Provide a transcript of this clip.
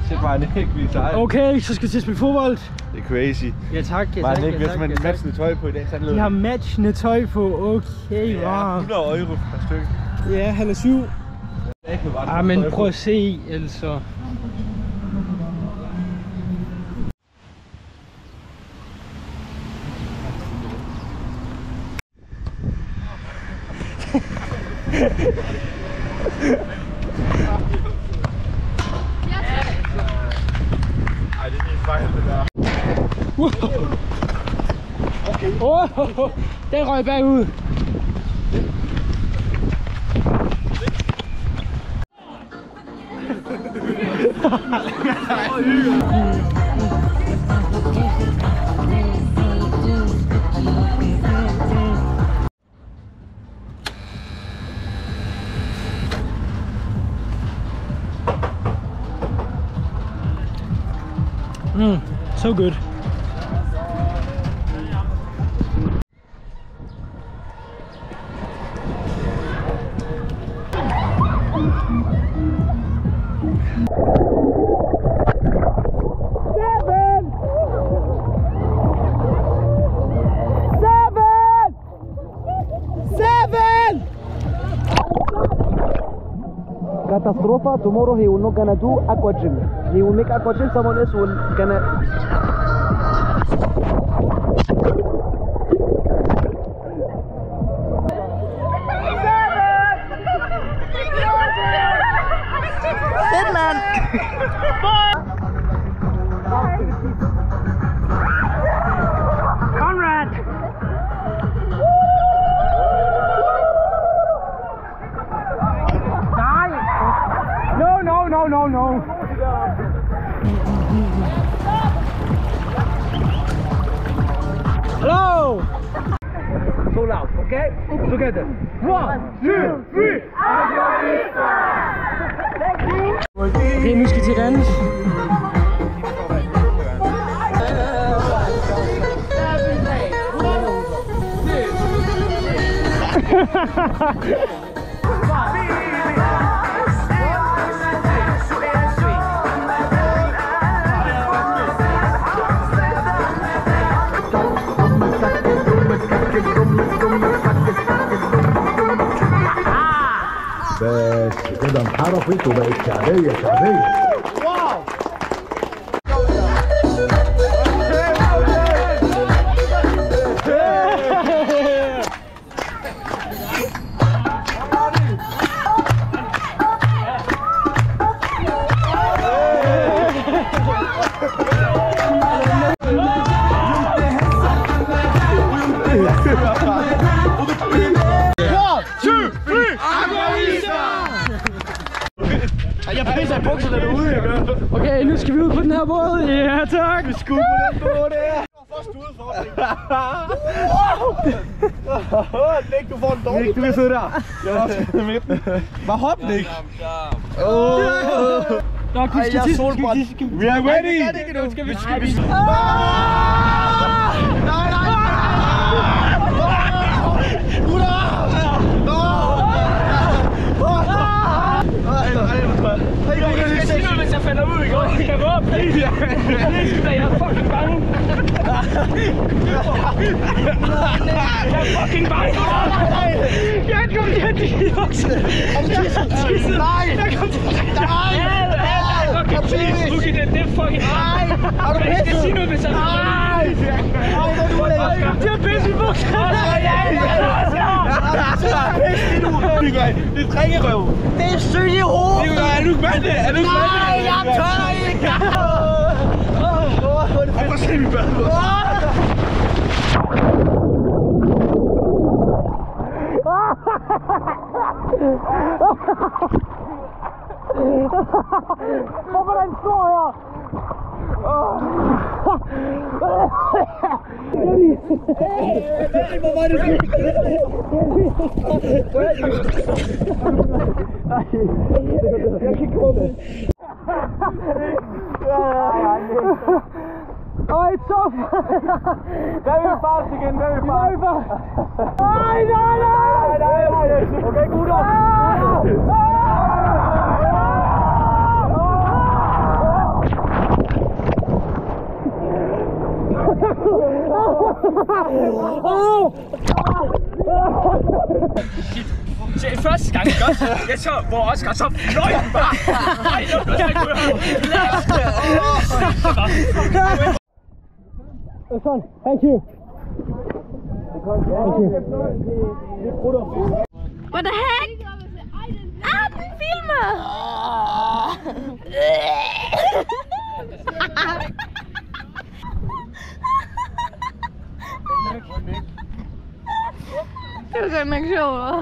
Sæt mig en æg, vi sejrer. Okay, så skal vi til at spille fodbold. Det er crazy. Ja tak, ja Var tak, det ikke, ja, hvis tak, man ja, tak. matchende tøj på i dag? De har matchende tøj på, okay, ja, wow. 100 euro per stykke. Ja, han er 7. Ah, men prøv at se, altså. Ej, det er min fejl, det der. Wow. Den røg bagud. So good. Katastrofa. Tomorrow he will not gonna do aqua gym. He will make aqua gym. Someone else will gonna. Sit, man. Conrad. No. Hello. So loud, okay? Together. 1, 2, 3. Okay, nu skal vi til dans. بس كده انحرفت وبقت شعبيه. واو. Jeg pisser i bukserne derude, jeg gør. Okay, nu skal vi ud på den her båd. Ja, tak. Vi skal ud på den båd der. Først ude for Nick, du får en dårlig. Nick, du kan sidde der. Jeg er også i midten. Bare hop, Nick. Nå, du skal til. We are ready. Skal vi? Jeg siger noget, hvis jeg falder ud, ikke? Kan du op, please? Jeg er fucking bange. Jeg er fucking bange. Jeg kom til at tisse. Nej. Jeg kom til at tisse. Nej. Okay, please. Luki, det er fucking... Nej. Jeg skal sige noget, hvis jeg falder ud. Nej. Det er pisse i bukserne. Det er drængerøv. Det er sygt i hovedet. Er du ikke mand det? Er du ikke mand det? Nej, jeg tør ikke. Prøv at se min badebåd. Hvordan står jeg? Hvor var det sygt? Jeg kan komme. Øj, så! Der er vi fast igen, der er vi fast. Nej! Okay, gutter. Det er første gang, jeg så, hvor Oscar så fløj den bare. Ej, det var ikke Thank you. What the heck? Ah, den filmer! Det var godt nok sjovt, hva'?